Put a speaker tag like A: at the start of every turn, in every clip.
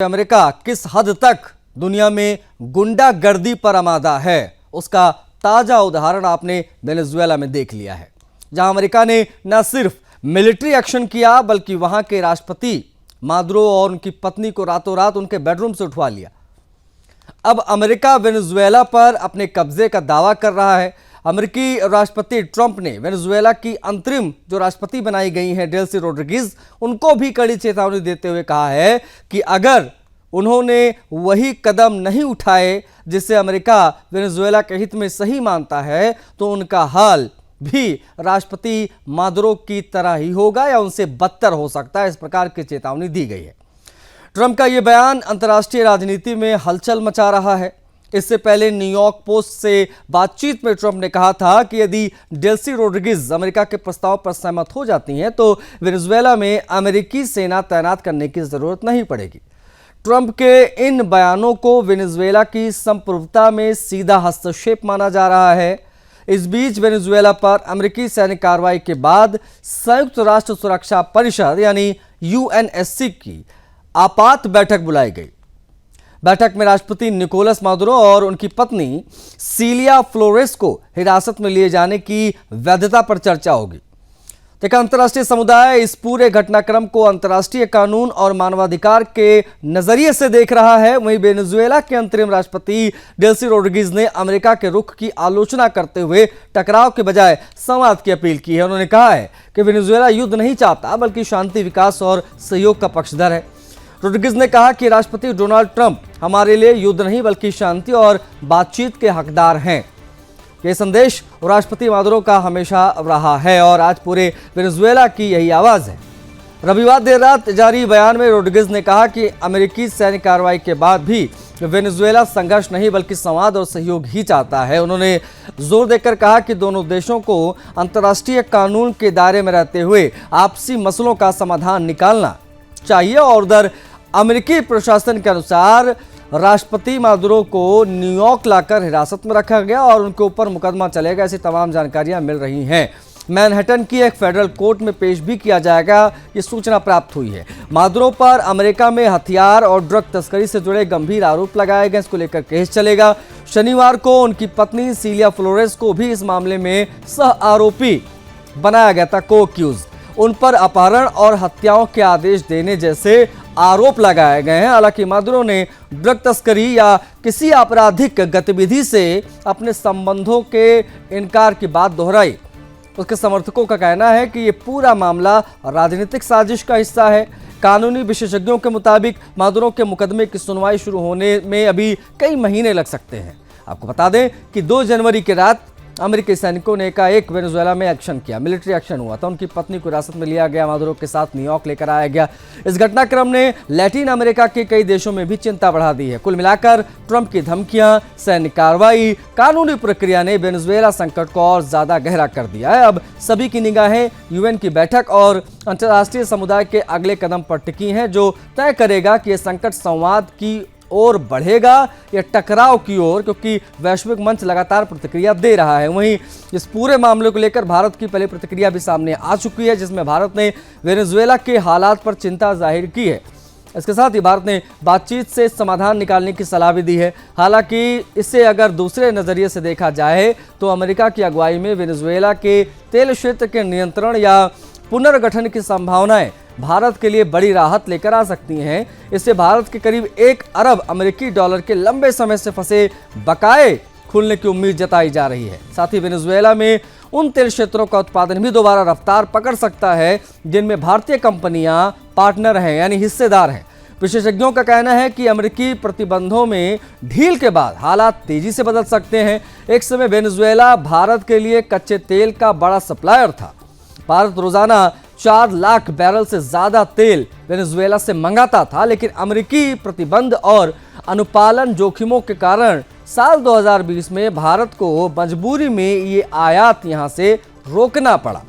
A: America किस हद तक दुनिया में गुंडागर्दी पर आमादा है, उसका ताजा उदाहरण आपने वेनेजुएला में देख लिया है, जहां अमेरिका ने न सिर्फ मिलिट्री एक्शन किया बल्कि वहां के राष्ट्रपति मादुरो और उनकी पत्नी को रातों रात उनके बेडरूम से उठवा लिया। अब अमेरिका वेनेजुएला पर अपने कब्जे का दावा कर रहा है। अमेरिकी राष्ट्रपति ट्रंप ने वेनेजुएला की अंतरिम जो राष्ट्रपति बनाई गई हैं डेल्सी रोड्रिग्स, उनको भी कड़ी चेतावनी देते हुए कहा है कि अगर उन्होंने वही कदम नहीं उठाए जिससे अमेरिका वेनेजुएला के हित में सही मानता है तो उनका हाल भी राष्ट्रपति मादुरो की तरह ही होगा या उनसे बदतर हो सकता है। इस प्रकार की चेतावनी दी गई है। ट्रंप का यह बयान अंतर्राष्ट्रीय राजनीति में हलचल मचा रहा है। इससे पहले न्यूयॉर्क पोस्ट से बातचीत में ट्रंप ने कहा था कि यदि डेल्सी रोड्रिग्स अमेरिका के प्रस्ताव पर सहमत हो जाती हैं तो वेनेजुएला में अमेरिकी सेना तैनात करने की जरूरत नहीं पड़ेगी। ट्रंप के इन बयानों को वेनेजुएला की संप्रभुता में सीधा हस्तक्षेप माना जा रहा है। इस बीच वेनेजुएला पर अमेरिकी सैनिक कार्रवाई के बाद संयुक्त राष्ट्र सुरक्षा परिषद यानी यूएनएससी की आपात बैठक बुलाई गई। बैठक में राष्ट्रपति निकोलस मादुरो और उनकी पत्नी सीलिया फ्लोरेस को हिरासत में लिए जाने की वैधता पर चर्चा होगी। देखा, अंतर्राष्ट्रीय समुदाय इस पूरे घटनाक्रम को अंतर्राष्ट्रीय कानून और मानवाधिकार के नजरिए से देख रहा है। वहीं वेनेजुएला के अंतरिम राष्ट्रपति डेल्सी रोड्रिग्स ने अमेरिका के रुख की आलोचना करते हुए टकराव के बजाय संवाद की अपील की है। उन्होंने कहा है कि वेनेजुएला युद्ध नहीं चाहता बल्कि शांति, विकास और सहयोग का पक्षधर है। रोड्रिग्स ने कहा कि राष्ट्रपति डोनाल्ड ट्रंप हमारे लिए युद्ध नहीं बल्कि शांति और बातचीत के हकदार हैं। यह संदेश राष्ट्रपति मादुरो का हमेशा रहा है और आज पूरे वेनेजुएला की यही आवाज है। रविवार देर रात जारी बयान में रोड्रिग्स ने कहा कि अमेरिकी सैनिक कार्रवाई के बाद भी वेनेजुएला संघर्ष नहीं बल्कि संवाद और सहयोग ही चाहता है। उन्होंने जोर देकर कहा कि दोनों देशों को अंतर्राष्ट्रीय कानून के दायरे में रहते हुए आपसी मसलों का समाधान निकालना चाहिए और उधर अमेरिकी प्रशासन के अनुसार राष्ट्रपति मादुरो को न्यूयॉर्क लाकर हिरासत में रखा गया और उनके ऊपर मुकदमा चलेगा। ऐसी तमाम जानकारियां मिल रही हैं। मैनहट्टन की एक फेडरल कोर्ट में पेश भी किया जाएगा, ये सूचना प्राप्त हुई है। मादुरो पर अमेरिका में हथियार और ड्रग तस्करी से जुड़े गंभीर आरोप लगाए गए, इसको लेकर केस चलेगा। शनिवार को उनकी पत्नी सीलिया फ्लोरेस को भी इस मामले में सह आरोपी बनाया गया था, को-अक्यूज। उन पर अपहरण और हत्याओं के आदेश देने जैसे आरोप लगाए गए हैं। हालांकि मादुरो ने ड्रग तस्करी या किसी आपराधिक गतिविधि से अपने संबंधों के इनकार की बात दोहराई। उसके समर्थकों का कहना है कि ये पूरा मामला राजनीतिक साजिश का हिस्सा है। कानूनी विशेषज्ञों के मुताबिक मादुरो के मुकदमे की सुनवाई शुरू होने में अभी कई महीने लग सकते हैं। आपको बता दें कि 2 जनवरी की रात अमेरिकी सैनिकों ने एकाएक वेनेजुएला में एक्शन किया, मिलिट्री एक्शन हुआ था। उनकी पत्नी को हिरासत में लिया गया, मादुरो के साथ न्यूयॉर्क लेकर आया गया। इस घटनाक्रम ने लैटिन अमेरिका के कई देशों में भी चिंता बढ़ा दी है। कुल मिलाकर ट्रंप की धमकियां, सैनिक कार्रवाई, कानूनी प्रक्रिया ने वेनेजुएला संकट को और ज्यादा गहरा कर दिया है। अब सभी की निगाहें यूएन की बैठक और अंतर्राष्ट्रीय समुदाय के अगले कदम पर टिकी हैं, जो तय करेगा कि यह संकट संवाद की और बढ़ेगा या टकराव की ओर, क्योंकि वैश्विक मंच लगातार प्रतिक्रिया दे रहा है। वहीं इस पूरे मामले को लेकर भारत की पहले प्रतिक्रिया भी सामने आ चुकी है, जिसमें भारत ने वेनेजुएला के हालात पर चिंता जाहिर की है। इसके साथ ही भारत ने बातचीत से समाधान निकालने की सलाह भी दी है। हालांकि इसे अगर दूसरे नजरिए से देखा जाए तो अमेरिका की अगुवाई में वेनेजुएला के तेल क्षेत्र के नियंत्रण या पुनर्गठन की संभावनाएं भारत के लिए बड़ी राहत लेकर आ सकती हैं। इससे भारत के करीब 1 अरब अमेरिकी डॉलर के लंबे समय से फंसे बकाए खुलने की उम्मीद जताई जा रही है। साथ ही वेनेजुएला में उन तेल क्षेत्रों का उत्पादन भी दोबारा रफ्तार पकड़ सकता है जिनमें भारतीय कंपनियां पार्टनर हैं यानी हिस्सेदार हैं। विशेषज्ञों का कहना है कि अमेरिकी प्रतिबंधों में ढील के बाद हालात तेजी से बदल सकते हैं। एक समय वेनेजुएला भारत के लिए कच्चे तेल का बड़ा सप्लायर था। भारत रोजाना 4 लाख बैरल से ज्यादा तेल वेनेजुएला से मंगाता था, लेकिन अमेरिकी प्रतिबंध और अनुपालन जोखिमों के कारण साल 2020 में भारत को मजबूरी में ये आयात यहां से रोकना पड़ा।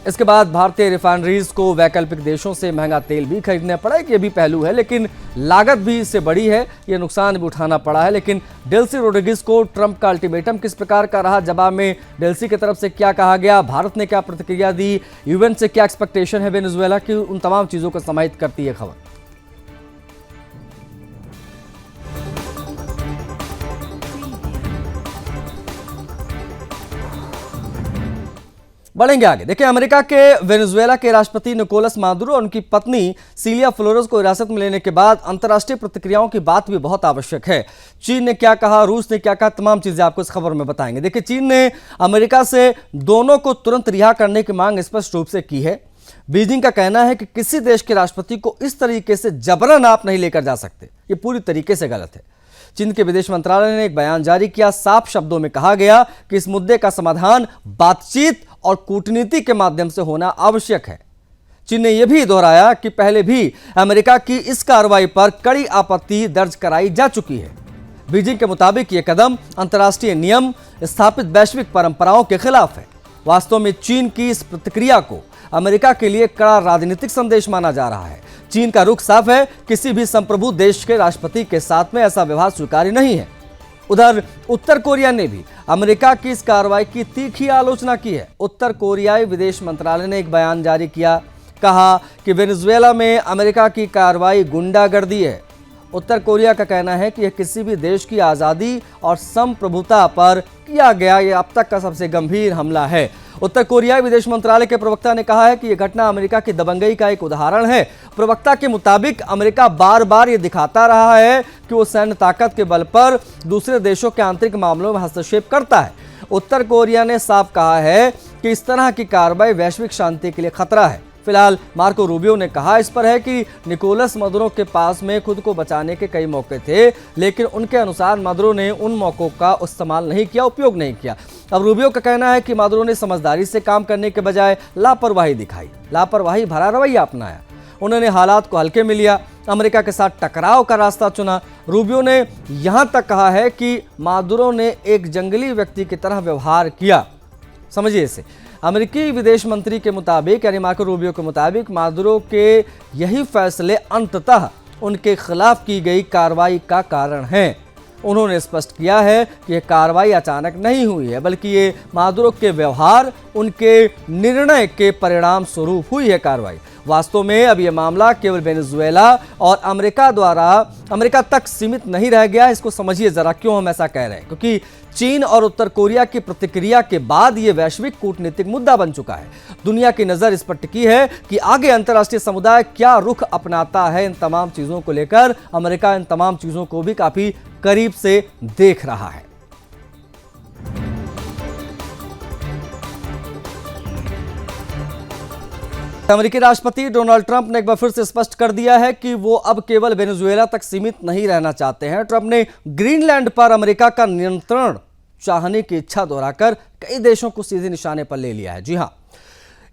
A: इसके बाद भारतीय रिफाइनरीज को वैकल्पिक देशों से महंगा तेल भी खरीदना पड़ा। ये भी पहलू है, लेकिन लागत भी इससे बड़ी है, ये नुकसान भी उठाना पड़ा है। लेकिन डेल्सी रोड्रिग्स को ट्रंप का अल्टीमेटम किस प्रकार का रहा, जवाब में डेल्सी की तरफ से क्या कहा गया, भारत ने क्या प्रतिक्रिया दी, यूएन से क्या एक्सपेक्टेशन है वेनेजुएला की, उन तमाम चीजों को समाहित करती है खबर। बढ़ेंगे आगे। देखिए, अमेरिका के वेनेजुएला के राष्ट्रपति निकोलस मादुरो और उनकी पत्नी सिलिया फ्लोरेस को हिरासत में लेने के बाद अंतर्राष्ट्रीय प्रतिक्रियाओं की बात भी बहुत आवश्यक है। चीन ने क्या कहा, रूस ने क्या कहा, तमाम चीजें आपको इस खबर में बताएंगे। देखिए, चीन ने अमेरिका से दोनों को तुरंत रिहा करने की मांग स्पष्ट रूप से की है। बीजिंग का कहना है कि किसी देश के राष्ट्रपति को इस तरीके से जबरन आप नहीं लेकर जा सकते, ये पूरी तरीके से गलत है। चीन के विदेश मंत्रालय ने एक बयान जारी किया। साफ शब्दों में कहा गया कि इस मुद्दे का समाधान बातचीत और कूटनीति के माध्यम से होना आवश्यक है। चीन ने यह भी दोहराया कि पहले भी अमेरिका की इस कार्रवाई पर कड़ी आपत्ति दर्ज कराई जा चुकी है। बीजिंग के मुताबिक यह कदम अंतर्राष्ट्रीय नियम, स्थापित वैश्विक परंपराओं के खिलाफ है। वास्तव में चीन की इस प्रतिक्रिया को अमेरिका के लिए कड़ा राजनीतिक संदेश माना जा रहा है। चीन का रुख साफ है, किसी भी संप्रभु देश के राष्ट्रपति के साथ में ऐसा व्यवहार स्वीकार्य नहीं है। उधर उत्तर कोरिया ने भी अमेरिका की इस कार्रवाई की तीखी आलोचना की है। उत्तर कोरियाई विदेश मंत्रालय ने एक बयान जारी किया, कहा कि वेनेजुएला में अमेरिका की कार्रवाई गुंडागर्दी है। उत्तर कोरिया का कहना है कि यह किसी भी देश की आज़ादी और संप्रभुता पर किया गया यह अब तक का सबसे गंभीर हमला है। उत्तर कोरियाई विदेश मंत्रालय के प्रवक्ता ने कहा है कि यह घटना अमेरिका की दबंगई का एक उदाहरण है। प्रवक्ता के मुताबिक अमेरिका बार बार यह दिखाता रहा है कि वो सैन्य ताकत के बल पर दूसरे देशों के आंतरिक मामलों में हस्तक्षेप करता है। उत्तर कोरिया ने साफ कहा है कि इस तरह की कार्रवाई वैश्विक शांति के लिए खतरा है। फिलहाल मार्को रूबियो ने कहा इस पर है कि निकोलस मदुरो के पास में खुद को बचाने के कई मौके थे, लेकिन उनके अनुसार मदुरो ने उन मौकों का इस्तेमाल नहीं किया, उपयोग नहीं किया। अब रूबियो का कहना है कि मदुरो ने समझदारी से काम करने के बजाय लापरवाही दिखाई, लापरवाही भरा रवैया अपनाया। उन्होंने हालात को हल्के में लिया, अमेरिका के साथ टकराव का रास्ता चुना। रूबियो ने यहां तक कहा है कि मदुरो ने एक जंगली व्यक्ति की तरह व्यवहार किया। समझिए इसे। अमेरिकी विदेश मंत्री के मुताबिक, यानी मार्को रूबियो के मुताबिक, मदुरो के यही फैसले अंततः उनके खिलाफ की गई कार्रवाई का कारण है। उन्होंने स्पष्ट किया है कि यह कार्रवाई अचानक नहीं हुई है, बल्कि ये मदुरो के व्यवहार, उनके निर्णय के परिणाम स्वरूप हुई है कार्रवाई। वास्तव में अब यह मामला केवल वेनेजुएला और अमेरिका तक सीमित नहीं रह गया। इसको समझिए जरा, क्यों हम ऐसा कह रहे हैं, क्योंकि चीन और उत्तर कोरिया की प्रतिक्रिया के बाद यह वैश्विक कूटनीतिक मुद्दा बन चुका है। दुनिया की नजर इस पर टिकी है कि आगे अंतर्राष्ट्रीय समुदाय क्या रुख अपनाता है इन तमाम चीजों को लेकर। अमेरिका इन तमाम चीजों को भी काफी करीब से देख रहा है। अमेरिकी राष्ट्रपति डोनाल्ड ट्रंप ने एक बार फिर से स्पष्ट कर दिया है कि वो अब केवल वेनेजुएला तक सीमित नहीं रहना चाहते हैं। ट्रंप ने ग्रीनलैंड पर अमेरिका का नियंत्रण चाहने की इच्छा दोहराकर कई देशों को सीधे निशाने पर ले लिया है। जी हां,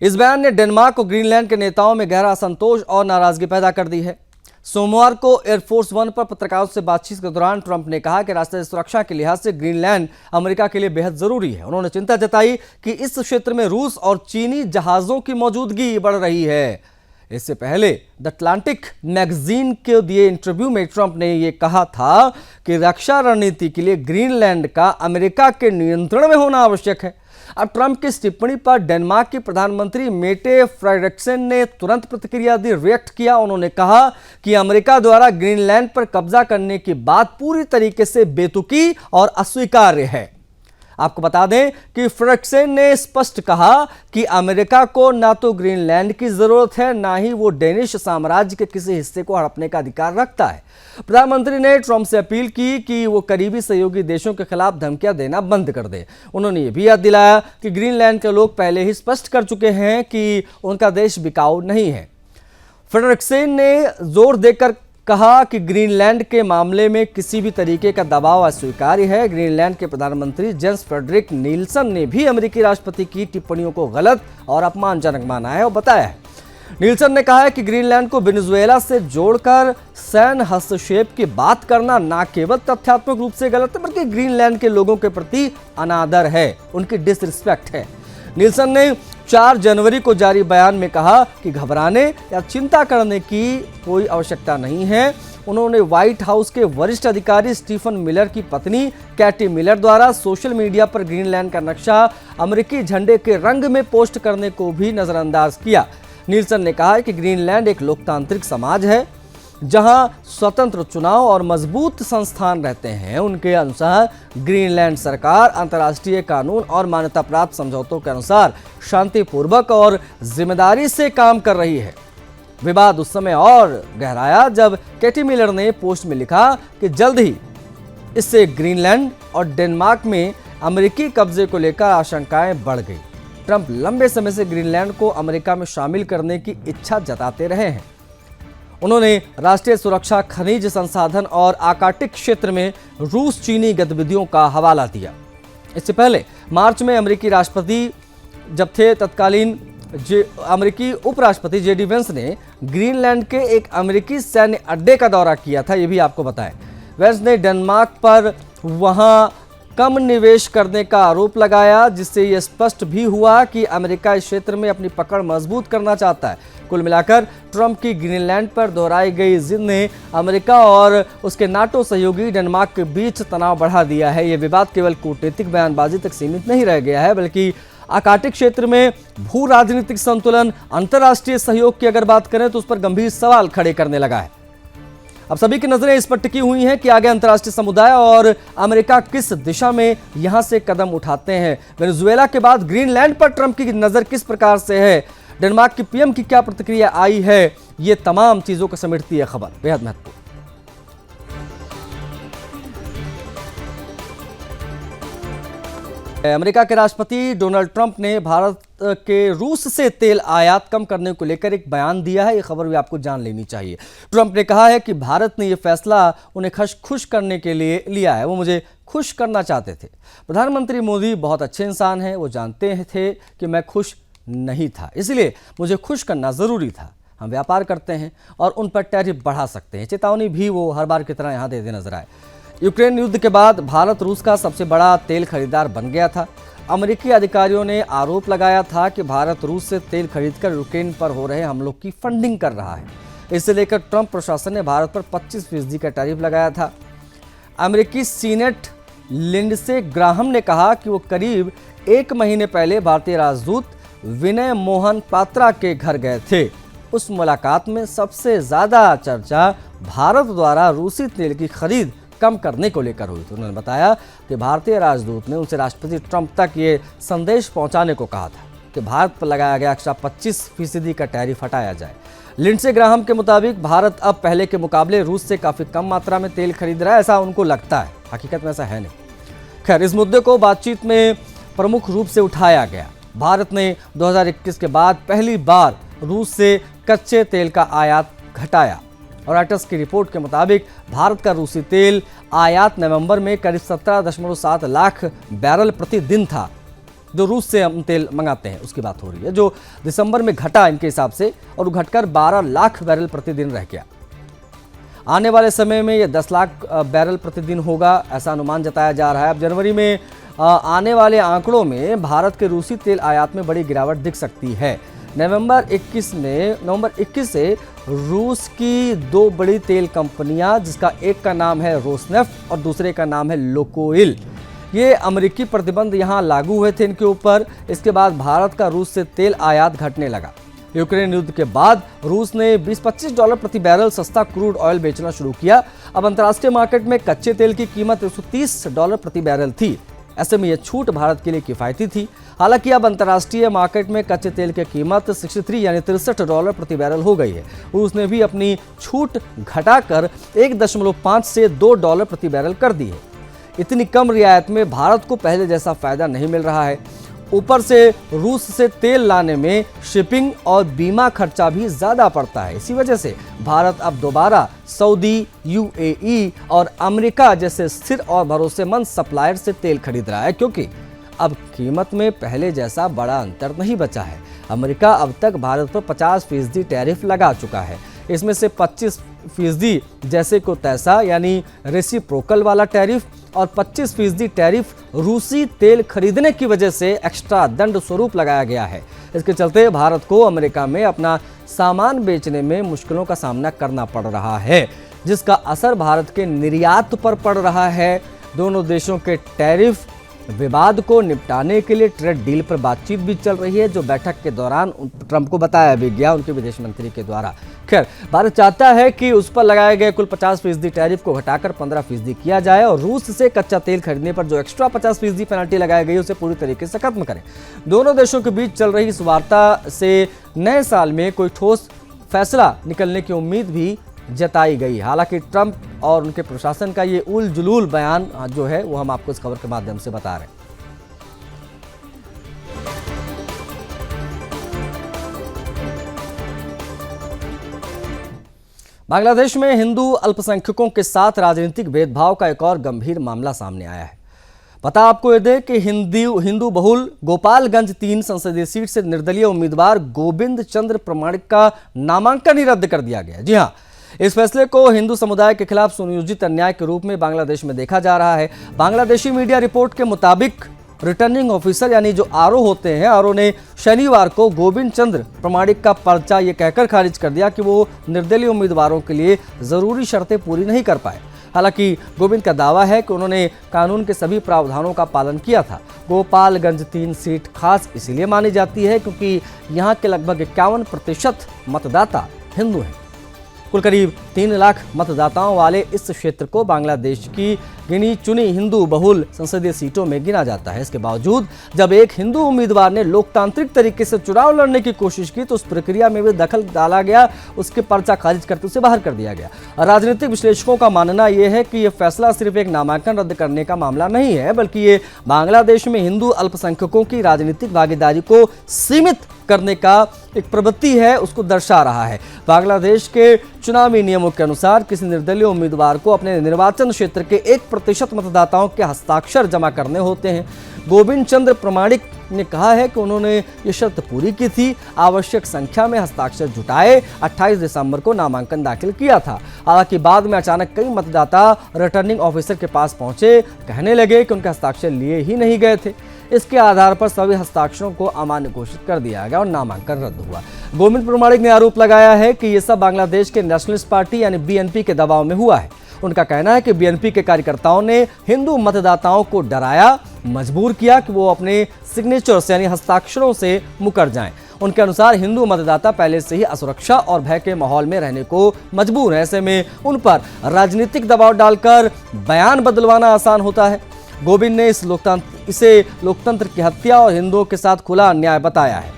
A: इस बयान ने डेनमार्क और ग्रीनलैंड के नेताओं में गहरा असंतोष और नाराजगी पैदा कर दी है। सोमवार को एयरफोर्स वन पर पत्रकारों से बातचीत के दौरान ट्रंप ने कहा कि राष्ट्रीय सुरक्षा के लिहाज से ग्रीनलैंड अमेरिका के लिए बेहद जरूरी है। उन्होंने चिंता जताई कि इस क्षेत्र में रूस और चीनी जहाजों की मौजूदगी बढ़ रही है। इससे पहले द अटलांटिक मैगजीन के दिए इंटरव्यू में ट्रंप ने यह कहा था कि रक्षा रणनीति के लिए ग्रीनलैंड का अमेरिका के नियंत्रण में होना आवश्यक है। अब ट्रंप की इस टिप्पणी पर डेनमार्क की प्रधानमंत्री मेटे फ्रेडरिक्सन ने तुरंत प्रतिक्रिया दी, रिएक्ट किया। उन्होंने कहा कि अमेरिका द्वारा ग्रीनलैंड पर कब्जा करने की बात पूरी तरीके से बेतुकी और अस्वीकार्य है। आपको बता दें कि फ्रेडरिक्सन ने स्पष्ट कहा कि अमेरिका को ना तो ग्रीनलैंड की जरूरत है, ना ही वो डेनिश साम्राज्य के किसी हिस्से को हड़पने का अधिकार रखता है। प्रधानमंत्री ने ट्रंप से अपील की कि वो करीबी सहयोगी देशों के खिलाफ धमकियां देना बंद कर दे। उन्होंने ये भी याद दिलाया कि ग्रीनलैंड के लोग पहले ही स्पष्ट कर चुके हैं कि उनका देश बिकाऊ नहीं है। फ्रेडरिक्सन ने जोर देकर कहा कि ग्रीनलैंड के मामले में किसी भी तरीके का दबाव अस्वीकार्य है। ग्रीनलैंड के प्रधानमंत्री जेन्स फ्रेडरिक नील्सन ने भी अमेरिकी राष्ट्रपति की टिप्पणियों को गलत और अपमानजनक माना है और बताया है। नील्सन ने कहा है कि ग्रीनलैंड को वेनेजुएला से जोड़कर सैन्य हस्तक्षेप की बात करना न केवल तथ्यात्मक रूप से गलत है, बल्कि ग्रीनलैंड के लोगों के प्रति अनादर है, उनकी डिसरिस्पेक्ट है। नील्सन ने 4 जनवरी को जारी बयान में कहा कि घबराने या चिंता करने की कोई आवश्यकता नहीं है। उन्होंने व्हाइट हाउस के वरिष्ठ अधिकारी स्टीफन मिलर की पत्नी कैटी मिलर द्वारा सोशल मीडिया पर ग्रीनलैंड का नक्शा अमेरिकी झंडे के रंग में पोस्ट करने को भी नजरअंदाज किया। नील्सन ने कहा कि ग्रीनलैंड एक लोकतांत्रिक समाज है, जहां स्वतंत्र चुनाव और मजबूत संस्थान रहते हैं, उनके अनुसार ग्रीनलैंड सरकार अंतर्राष्ट्रीय कानून और मान्यता प्राप्त समझौतों के अनुसार शांतिपूर्वक और जिम्मेदारी से काम कर रही है। विवाद उस समय और गहराया जब केटी मिलर ने पोस्ट में लिखा कि जल्द ही इससे ग्रीनलैंड और डेनमार्क में अमेरिकी कब्जे को लेकर आशंकाएं बढ़ गई। ट्रंप लंबे समय से ग्रीनलैंड को अमेरिका में शामिल करने की इच्छा जताते रहे हैं। उन्होंने राष्ट्रीय सुरक्षा, खनिज संसाधन और आर्कटिक क्षेत्र में रूस चीनी गतिविधियों का हवाला दिया। इससे पहले मार्च में अमेरिकी राष्ट्रपति जब थे, तत्कालीन अमेरिकी उपराष्ट्रपति जेडी वेंस ने ग्रीनलैंड के एक अमेरिकी सैन्य अड्डे का दौरा किया था, ये भी आपको बताएं। वेंस ने डेनमार्क पर वहां कम निवेश करने का आरोप लगाया, जिससे यह स्पष्ट भी हुआ कि अमेरिका इस क्षेत्र में अपनी पकड़ मजबूत करना चाहता है। कुल मिलाकर ट्रंप की ग्रीनलैंड पर दोहराई गई जिद ने अमेरिका और उसके नाटो सहयोगी डेनमार्क के बीच तनाव बढ़ा दिया है। यह विवाद केवल कूटनीतिक बयानबाजी तक सीमित नहीं रह गया है, बल्कि आर्कटिक क्षेत्र में भू राजनीतिक संतुलन, अंतर्राष्ट्रीय सहयोग की अगर बात करें तो उस पर गंभीर सवाल खड़े करने लगा है। अब सभी की नजरें इस पर टिकी हुई हैं कि आगे अंतर्राष्ट्रीय समुदाय और अमेरिका किस दिशा में यहां से कदम उठाते हैं। वेनेजुएला के बाद ग्रीनलैंड पर ट्रंप की नजर किस प्रकार से है, डेनमार्क की पीएम की क्या प्रतिक्रिया आई है, ये तमाम चीजों को समेटती है खबर, बेहद महत्वपूर्ण। अमेरिका के राष्ट्रपति डोनाल्ड ट्रंप ने भारत के रूस से तेल आयात कम करने को लेकर एक बयान दिया है। ये खबर भी आपको जान लेनी चाहिए। ट्रंप ने कहा है कि भारत ने यह फैसला उन्हें खुश करने के लिए लिया है। वो मुझे खुश करना चाहते थे। प्रधानमंत्री मोदी बहुत अच्छे इंसान हैं। वो जानते थे कि मैं खुश नहीं था, इसलिए मुझे खुश करना जरूरी था। हम व्यापार करते हैं और उन पर टैरिफ बढ़ा सकते हैं। चेतावनी भी वो हर बार की तरह यहाँ देते नजर आए। यूक्रेन युद्ध के बाद भारत रूस का सबसे बड़ा तेल खरीदार बन गया था। अमेरिकी अधिकारियों ने आरोप लगाया था कि भारत रूस से तेल खरीदकर यूक्रेन पर हो रहे हमलों की फंडिंग कर रहा है। इसे लेकर ट्रंप प्रशासन ने भारत पर 25% का टैरिफ लगाया था। अमेरिकी सीनेट लिंडसे ग्राहम ने कहा कि वो करीब 1 महीने पहले भारतीय राजदूत विनय मोहन पात्रा के घर गए थे। उस मुलाकात में सबसे ज्यादा चर्चा भारत द्वारा रूसी तेल की खरीद कम करने को लेकर हुई थी। उन्होंने बताया कि भारतीय राजदूत ने उनसे राष्ट्रपति ट्रंप तक ये संदेश पहुंचाने को कहा था कि भारत पर लगाया गया एक्स्ट्रा 25% का टैरिफ हटाया जाए। लिंडसे ग्राहम के मुताबिक भारत अब पहले के मुकाबले रूस से काफी कम मात्रा में तेल खरीद रहा है, ऐसा उनको लगता है। हकीकत में ऐसा है नहीं। खैर, इस मुद्दे को बातचीत में प्रमुख रूप से उठाया गया। भारत ने 2021 के बाद पहली बार रूस से कच्चे तेल का आयात घटाया। और रॉयटर्स की रिपोर्ट के मुताबिक भारत का रूसी तेल आयात नवंबर में करीब 17.7 लाख बैरल प्रतिदिन था। जो रूस से हम तेल मंगाते हैं उसकी बात हो रही है, जो दिसंबर में घटा इनके हिसाब से, और घटकर 12 लाख बैरल प्रतिदिन रह गया। आने वाले समय में यह 10 लाख बैरल प्रतिदिन होगा, ऐसा अनुमान जताया जा रहा है। अब जनवरी में आने वाले आंकड़ों में भारत के रूसी तेल आयात में बड़ी गिरावट दिख सकती है। नवंबर 21 से रूस की 2 बड़ी तेल कंपनियां, जिसका एक का नाम है रोसनेफ्ट और दूसरे का नाम है लुकोइल, ये अमेरिकी प्रतिबंध यहां लागू हुए थे इनके ऊपर। इसके बाद भारत का रूस से तेल आयात घटने लगा। यूक्रेन युद्ध के बाद रूस ने $20-25 प्रति बैरल सस्ता क्रूड ऑयल बेचना शुरू किया। अब अंतर्राष्ट्रीय मार्केट में कच्चे तेल की कीमत $130 प्रति बैरल थी। ऐसे में यह छूट भारत के लिए किफायती थी। हालांकि अब अंतर्राष्ट्रीय मार्केट में कच्चे तेल की कीमत 63 यानी $63 प्रति बैरल हो गई है। रूस ने भी अपनी छूट घटाकर 1.5 से $2 प्रति बैरल कर दी है। इतनी कम रियायत में भारत को पहले जैसा फायदा नहीं मिल रहा है। ऊपर से रूस से तेल लाने में शिपिंग और बीमा खर्चा भी ज्यादा पड़ता है। इसी वजह से भारत अब दोबारा सऊदी, यूएई और अमेरिका जैसे स्थिर और भरोसेमंद सप्लायर से तेल खरीद रहा है, क्योंकि अब कीमत में पहले जैसा बड़ा अंतर नहीं बचा है। अमेरिका अब तक भारत पर 50% टैरिफ लगा चुका है। इसमें से 25% जैसे को तैसा यानी रेसिप्रोकल वाला टैरिफ और 25% टैरिफ रूसी तेल खरीदने की वजह से एक्स्ट्रा दंड स्वरूप लगाया गया है। इसके चलते भारत को अमेरिका में अपना सामान बेचने में मुश्किलों का सामना करना पड़ रहा है, जिसका असर भारत के निर्यात पर पड़ रहा है। दोनों देशों के टैरिफ विवाद को निपटाने के लिए ट्रेड डील पर बातचीत भी चल रही है, जो बैठक के दौरान ट्रंप को बताया भी गया उनके विदेश मंत्री के द्वारा। खैर, भारत चाहता है कि उस पर लगाए गए कुल 50% टैरिफ को घटाकर 15% किया जाए और रूस से कच्चा तेल खरीदने पर जो एक्स्ट्रा 50% पेनल्टी लगाई गई उसे पूरी तरीके से खत्म करें। दोनों देशों के बीच चल रही इस वार्ता से नए साल में कोई ठोस फैसला निकलने की उम्मीद भी जताई गई। हालांकि ट्रंप और उनके प्रशासन का ये उल जुलूल बयान जो है वो हम आपको इस खबर के माध्यम से बता रहे हैं। बांग्लादेश में हिंदू अल्पसंख्यकों के साथ राजनीतिक भेदभाव का एक और गंभीर मामला सामने आया है। पता आपको यह दे कि हिंदू बहुल गोपालगंज 3 संसदीय सीट से निर्दलीय उम्मीदवार गोविंद चंद्र प्रमाणिक का नामांकन ही रद्द कर दिया गया। जी हां, इस फैसले को हिंदू समुदाय के खिलाफ सुनियोजित अन्याय के रूप में बांग्लादेश में देखा जा रहा है। बांग्लादेशी मीडिया रिपोर्ट के मुताबिक रिटर्निंग ऑफिसर यानी जो आरओ होते हैं, आरओ ने शनिवार को गोविंद चंद्र प्रमाणिक का पर्चा ये कहकर खारिज कर दिया कि वो निर्दलीय उम्मीदवारों के लिए जरूरी शर्तें पूरी नहीं कर पाए। हालांकि गोविंद का दावा है कि उन्होंने कानून के सभी प्रावधानों का पालन किया था। गोपालगंज 3 सीट खास इसलिए मानी जाती है क्योंकि यहाँ के लगभग 51% मतदाता हिंदू हैं। कुल करीब 3 लाख मतदाताओं वाले इस क्षेत्र को बांग्लादेश की गिनी चुनी हिंदू बहुल संसदीय सीटों में गिना जाता है। इसके बावजूद जब एक हिंदू उम्मीदवार ने लोकतांत्रिक तरीके से चुनाव लड़ने की कोशिश की तो उस प्रक्रिया में भी दखल डाला गया, उसके पर्चा खारिज करके उसे बाहर कर दिया गया। राजनीतिक विश्लेषकों का मानना यह है कि यह फैसला सिर्फ एक नामांकन रद्द करने का मामला नहीं है, बल्कि ये बांग्लादेश में हिंदू अल्पसंख्यकों की राजनीतिक भागीदारी को सीमित करने का एक प्रवृत्ति है, उसको दर्शा रहा है। बांग्लादेश के चुनावी नियमों के अनुसार किसी निर्दलीय उम्मीदवार को अपने निर्वाचन क्षेत्र के 1% मतदाताओं के हस्ताक्षर जमा करने होते हैं। गोविंद चंद्र प्रमाणिक ने कहा है कि उन्होंने ये शर्त पूरी की थी, आवश्यक संख्या में हस्ताक्षर जुटाए, 28 दिसंबर को नामांकन दाखिल किया था। हालांकि बाद में अचानक कई मतदाता रिटर्निंग ऑफिसर के पास पहुंचे, कहने लगे कि उनके हस्ताक्षर लिए ही नहीं गए थे। इसके आधार पर सभी हस्ताक्षरों को अमान्य घोषित कर दिया गया और नामांकन रद्द हुआ। गोविंद प्रमाणिक ने आरोप लगाया है कि यह सब बांग्लादेश के नेशनलिस्ट पार्टी यानी बीएनपी के दबाव में हुआ है। उनका कहना है कि बीएनपी के कार्यकर्ताओं ने हिंदू मतदाताओं को डराया, मजबूर किया कि वो अपने सिग्नेचर्स यानी हस्ताक्षरों से मुकर जाएं। उनके अनुसार हिंदू मतदाता पहले से ही असुरक्षा और भय के माहौल में रहने को मजबूर है। ऐसे में उन पर राजनीतिक दबाव डालकर बयान बदलवाना आसान होता है। गोविंद ने इसे लोकतंत्र की हत्या और हिंदुओं के साथ खुला अन्याय बताया है।